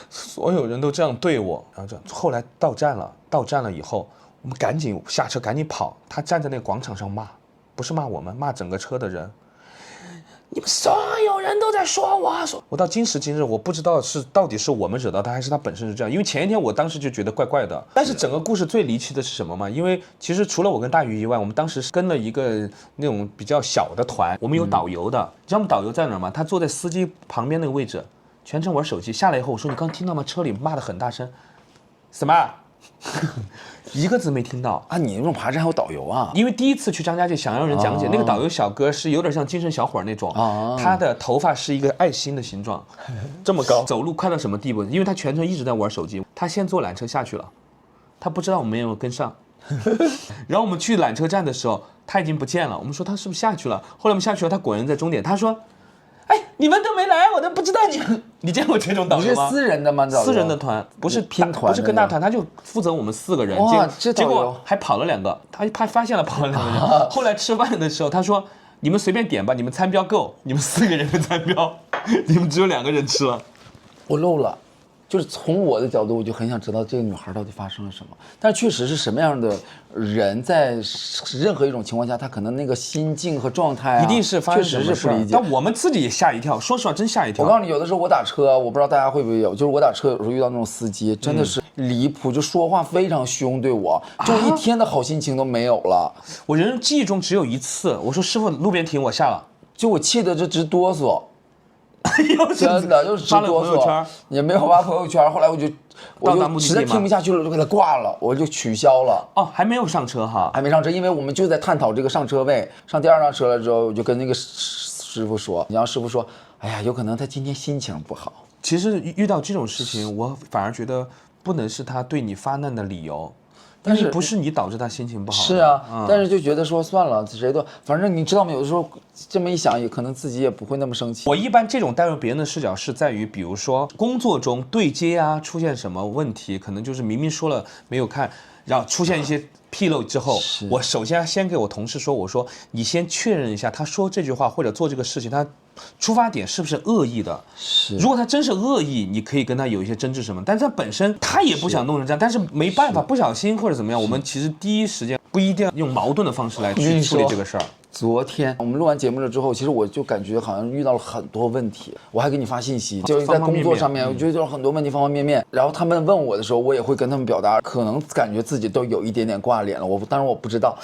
所有人都这样对我，然后这后来到站了以后。我们赶紧下车，赶紧跑。他站在那个广场上骂，不是骂我们，骂整个车的人。你们所有人都在说我。我到今时今日，我不知道到底是我们惹到他，还是他本身是这样。因为前一天我当时就觉得怪怪的。但是整个故事最离奇的是什么吗？因为其实除了我跟大鱼以外，我们当时跟了一个那种比较小的团，我们有导游的。你知道我们导游在哪儿吗？他坐在司机旁边那个位置，全程玩手机。下来以后，我说你刚听到吗？车里骂得很大声，什么？一个字没听到。啊，你那种爬山还有导游啊？因为第一次去张家界，想让人讲解，那个导游小哥是有点像精神小伙那种，他的头发是一个爱心的形状，这么高，走路快到什么地步？因为他全程一直在玩手机，他先坐缆车下去了，他不知道我们没有跟上。然后我们去缆车站的时候，他已经不见了。我们说他是不是下去了？后来我们下去了，他果然在终点。他说：“哎，你们都没来，我都不知道你。”你见过这种导游吗？你是私人的吗？私人的团，不是拼团，不是跟大团，他就负责我们4个人。哇，结果还跑了2个，他发现了跑了2个人。后来吃饭的时候，他说：“你们随便点吧，你们餐标够，你们4个人的餐标，你们只有2个人吃了。”我漏了。就是从我的角度，我就很想知道这个女孩到底发生了什么。但确实是什么样的人，在任何一种情况下，他可能那个心境和状态、一定是发生确什么事实是不理解。但我们自己也吓一跳，说实话，真吓一跳。我告诉你，有的时候我打车，我不知道大家会不会有，就是我打车有时候遇到那种司机，真的是离谱，就说话非常凶，对我，就一天的好心情都没有了。我人生记忆中只有一次，我说师傅，路边停，我下了，就我气得这直哆嗦。真的就是发了朋友圈，也没有发朋友圈。后来我就实在听不下去了，就给他挂了，我就取消了。哦，还没有上车哈，还没上车，因为我们就在探讨这个上车位。上第2辆车了之后，我就跟那个师傅说，然后师傅说：“哎呀，有可能他今天心情不好。”其实遇到这种事情，我反而觉得不能是他对你发难的理由。但是不是你导致他心情不好？是啊，但是就觉得说算了，谁都反正你知道吗？有的时候这么一想，也可能自己也不会那么生气。我一般这种带入别人的视角是在于，比如说工作中对接啊，出现什么问题，可能就是明明说了没有看，然后出现一些纰漏之后，我首先先给我同事说，我说你先确认一下，他说这句话或者做这个事情，他出发点是不是恶意的？是，如果他真是恶意，你可以跟他有一些争执什么，但是他本身他也不想弄成这样，但是没办法，不小心或者怎么样，我们其实第一时间不一定要用矛盾的方式来去处理这个事儿。昨天我们录完节目了之后，其实我就感觉好像遇到了很多问题，我还给你发信息，就是在工作上面，我觉得有很多问题方方面面。然后他们问我的时候，我也会跟他们表达，可能感觉自己都有一点点挂脸了。当然我不知道。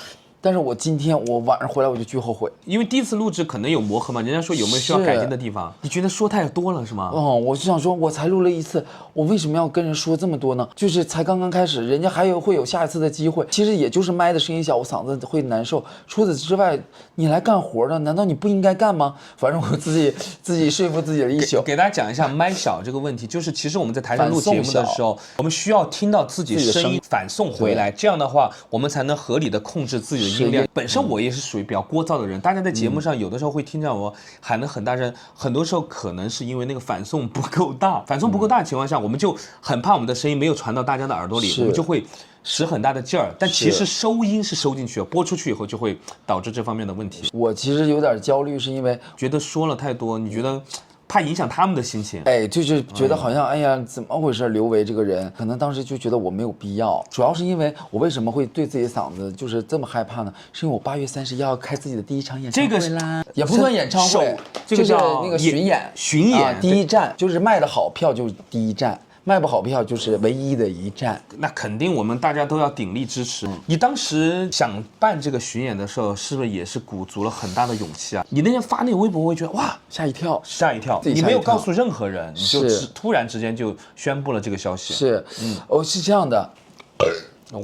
但是我今天我晚上回来我就巨后悔，因为第一次录制可能有磨合嘛，人家说有没有需要改进的地方？你觉得说太多了是吗？我就想说，我才录了1次，我为什么要跟人说这么多呢？就是才刚刚开始，人家会有下一次的机会。其实也就是麦的声音小，我嗓子会难受。除此之外，你来干活的，难道你不应该干吗？反正我自己说服自己了一宿。给大家讲一下麦小这个问题，就是其实我们在台上录节目的时候，我们需要听到自己声音反送回来，这样的话我们才能合理的控制自己的音量。本身我也是属于比较聒噪的人，大家在节目上有的时候会听见我喊得很大声，很多时候可能是因为那个反送不够大，反送不够大的情况下，我们就很怕我们的声音没有传到大家的耳朵里，我们就会使很大的劲儿，但其实收音是收进去了，播出去以后就会导致这方面的问题。我其实有点焦虑，是因为觉得说了太多，你觉得怕影响他们的心情，就是觉得好像，哎呀，怎么回事？刘维这个人，可能当时就觉得我没有必要。主要是因为我为什么会对自己的嗓子就是这么害怕呢？是因为我8月31要开自己的第1场演唱会啦，也不算演唱会，就是那个巡演，第1站就是卖的好票就是第1站。卖不好票就是唯一的1站，那肯定我们大家都要鼎力支持。你当时想办这个巡演的时候，是不是也是鼓足了很大的勇气啊？你那天发那个微博，我会觉得哇，吓一跳，你没有告诉任何人，你就突然之间就宣布了这个消息。是，是这样的。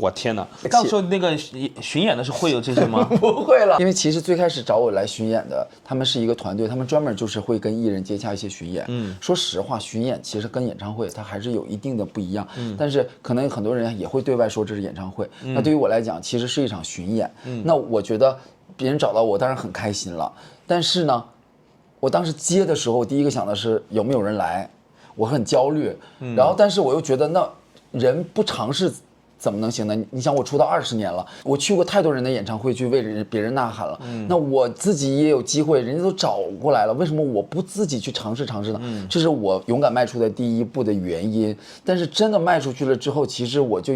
我天哪！到时候那个巡演的是会有这些吗？不会了，因为其实最开始找我来巡演的，他们是一个团队，他们专门就是会跟艺人接洽一些巡演。说实话，巡演其实跟演唱会它还是有一定的不一样。但是可能很多人也会对外说这是演唱会。那对于我来讲，其实是一场巡演。那我觉得别人找到我当然很开心了，但是呢，我当时接的时候，第一个想的是有没有人来，我很焦虑。然后，但是我又觉得那人不尝试怎么能行呢？你想我出道20年了，我去过太多人的演唱会去为别人呐喊了，那我自己也有机会，人家都找过来了，为什么我不自己去尝试呢？这是我勇敢迈出的第一步的原因。但是真的迈出去了之后，其实我就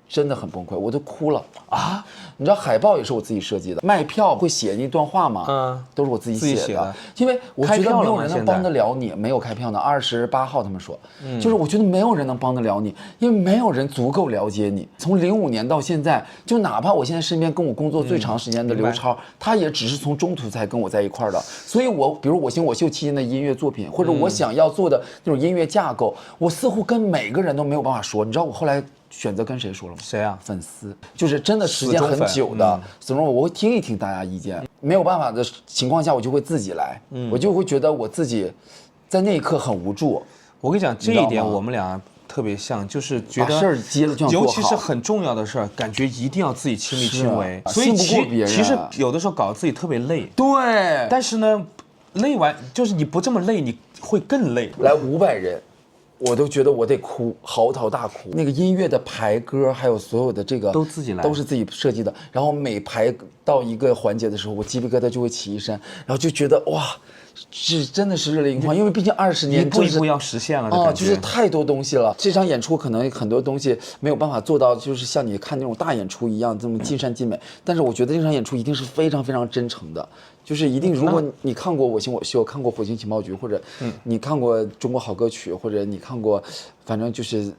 真的很崩溃，我都哭了啊！你知道海报也是我自己设计的，卖票会写那段话吗？都是我自己写的，因为我觉得没有人能帮得了你。没有开票呢，28号他们说，就是我觉得没有人能帮得了你，因为没有人足够了解你。从05年到现在，就哪怕我现在身边跟我工作最长时间的刘超，他也只是从中途才跟我在一块的。所以比如我行我秀期间的音乐作品，或者我想要做的那种音乐架构，我似乎跟每个人都没有办法说。你知道我后来选择跟谁说了吗？谁啊？粉丝，就是真的时间很久的，死忠粉，我会听一听大家意见，没有办法的情况下，我就会自己来，我就会觉得我自己在那一刻很无助。我跟你讲，这一点我们俩特别像，就是觉得把事儿接了就想做好，尤其是很重要的事儿，感觉一定要自己亲力亲为，所以信不过别人其实有的时候搞得自己特别累。对，但是呢，累完就是你不这么累，你会更累。来500人。我都觉得我得哭，嚎啕大哭。那个音乐的排歌，还有所有的这个都自己来，都是自己设计的。然后每排到一个环节的时候，我鸡皮疙瘩就会起一身，然后就觉得哇，是真的是热泪盈眶。因为毕竟20年，一步一步要实现了的感觉，就是太多东西了。这场演出可能很多东西没有办法做到，就是像你看那种大演出一样这么尽善尽美。但是我觉得这场演出一定是非常非常真诚的。就是一定，如果你看过《我行我秀》，看过《火星情报局》，或者你看过《中国好歌曲》，或者你看过，反正就是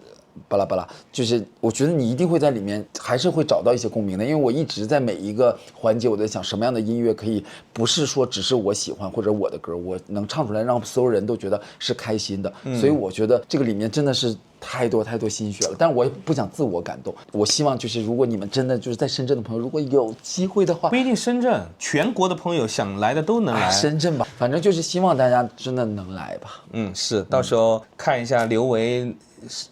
巴拉巴拉，就是我觉得你一定会在里面还是会找到一些共鸣的。因为我一直在每一个环节，我在想什么样的音乐可以不是说只是我喜欢或者我的歌，我能唱出来让所有人都觉得是开心的。所以我觉得这个里面真的是太多太多心血了，但是我也不想自我感动。我希望就是如果你们真的就是在深圳的朋友，如果有机会的话，不一定深圳，全国的朋友想来的都能来。深圳吧，反正就是希望大家真的能来吧。是，到时候看一下刘维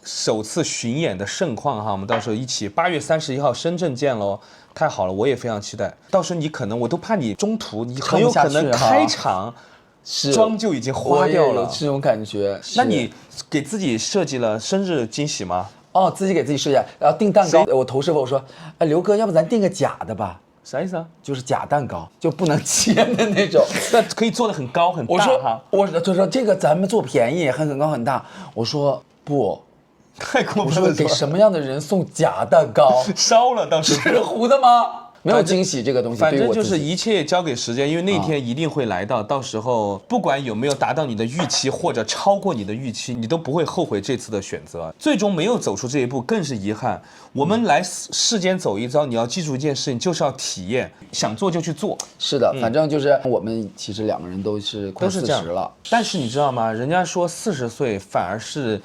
首次巡演的盛况哈，我们到时候一起8月31号深圳见喽。太好了，我也非常期待。到时候你可能我都怕你中途你很有可能开场。妆就已经花掉了，这种感觉。那你给自己设计了生日惊喜吗？哦，自己给自己设计，然后订蛋糕。我投师傅我说，哎，刘哥，要不咱订个假的吧？啥意思啊？就是假蛋糕，就不能切的那种。那可以做的很高很大哈。他说这个咱们做便宜，很高很大。我说不，太过分了。我说给什么样的人送假蛋糕？烧了当时是糊的吗？没有惊喜这个东西，反正就是一切交给时间，因为那天一定会来到，到时候不管有没有达到你的预期或者超过你的预期，你都不会后悔这次的选择。最终没有走出这一步更是遗憾。我们来世间走一遭，你要记住一件事情，就是要体验，想做就去做。是的，反正就是我们其实2个人都是快40了，但是你知道吗？人家说40岁反而是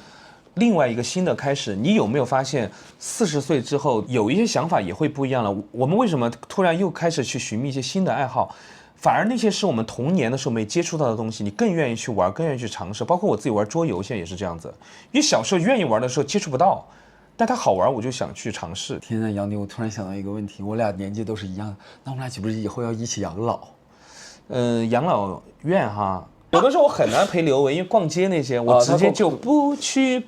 另外一个新的开始。你有没有发现40岁之后有一些想法也会不一样了？我们为什么突然又开始去寻觅一些新的爱好？反而那些是我们童年的时候没接触到的东西，你更愿意去玩，更愿意去尝试。包括我自己玩桌游，现在也是这样子。因为小时候愿意玩的时候接触不到，但它好玩，我就想去尝试。天呐，杨迪，我突然想到一个问题，我俩年纪都是一样的，那我们俩岂不是以后要一起养老？养老院哈。有的时候我很难陪刘维，因为逛街那些，我直接就不去，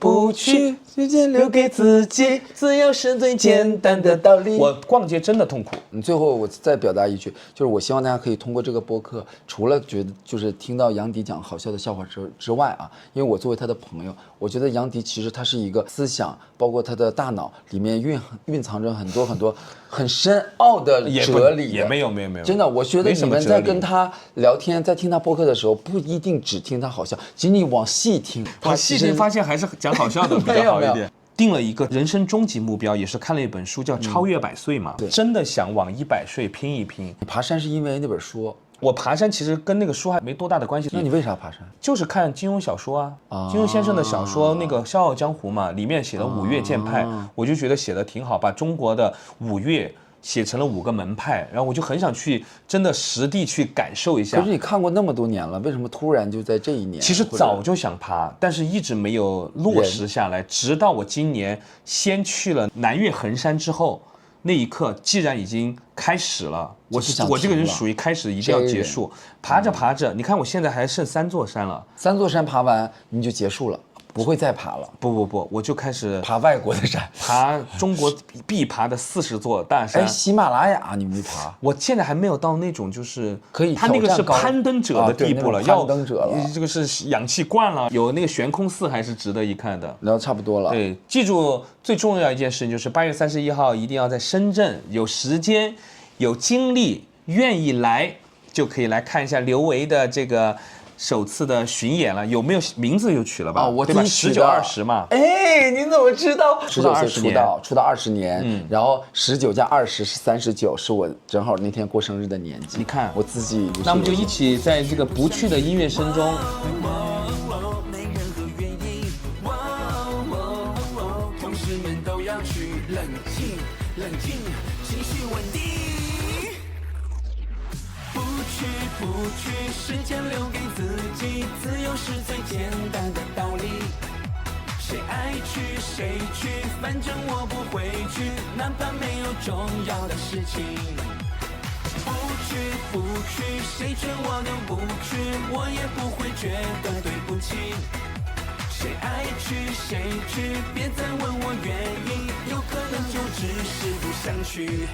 时间留给自己，自由是最简单的道理。我逛街真的痛苦。最后我再表达一句，就是我希望大家可以通过这个播客，除了觉得就是听到杨迪讲好笑的笑话之外啊，因为我作为他的朋友，我觉得杨迪其实他是一个思想，包括他的大脑里面蕴藏着很多很多很深奥的哲理。也没有，真的，我觉得你们在跟他聊天，在听他播客的时候，不一定只听他好笑，请你往细听，我细听发现还是讲好笑的比较好一点。定了一个人生终极目标，也是看了一本书叫《超越100岁》嘛，真的想往100岁拼一拼。你爬山是因为那本书？我爬山其实跟那个书还没多大的关系。那你为啥爬山？就是看金庸小说啊，金庸先生的小说那个《笑傲江湖》嘛，里面写的五岳剑派，我就觉得写的挺好，把中国的五岳写成了5个门派，然后我就很想去真的实地去感受一下。可是你看过那么多年了，为什么突然就在这一年？其实早就想爬，但是一直没有落实下来。直到我今年先去了南岳衡山之后，那一刻既然已经开始了，我这个人属于开始一定要结束。爬着爬着，你看我现在还剩3座山了，3座山爬完你就结束了。不会再爬了。不，我就开始爬外国的山，爬中国必爬的40座大山。哎，喜马拉雅你没爬？我现在还没有到那种就是可以，他那个是攀登者的地步了，攀登者了，这个是氧气罐了，有那个悬空寺还是值得一看的。聊差不多了。对，记住最重要一件事情就是8月31号一定要在深圳，有时间、有精力、愿意来就可以来看一下刘维的这个首次的巡演了，有没有名字就取了吧？我对吧？19、20嘛。哎，你怎么知道？19岁出道20年，然后19加20是39，是我正好那天过生日的年纪。你看我自己，那我们就一起在这个不去的音乐声中。同事们都要去。冷静，情绪稳定。不去，时间留给自己，自由是最简单的道理。谁爱去谁去，反正我不会去，哪怕没有重要的事情。不去，谁劝我都不去，我也不会觉得对不起。谁爱去谁去，别再问我原因，有可能就只是不想去。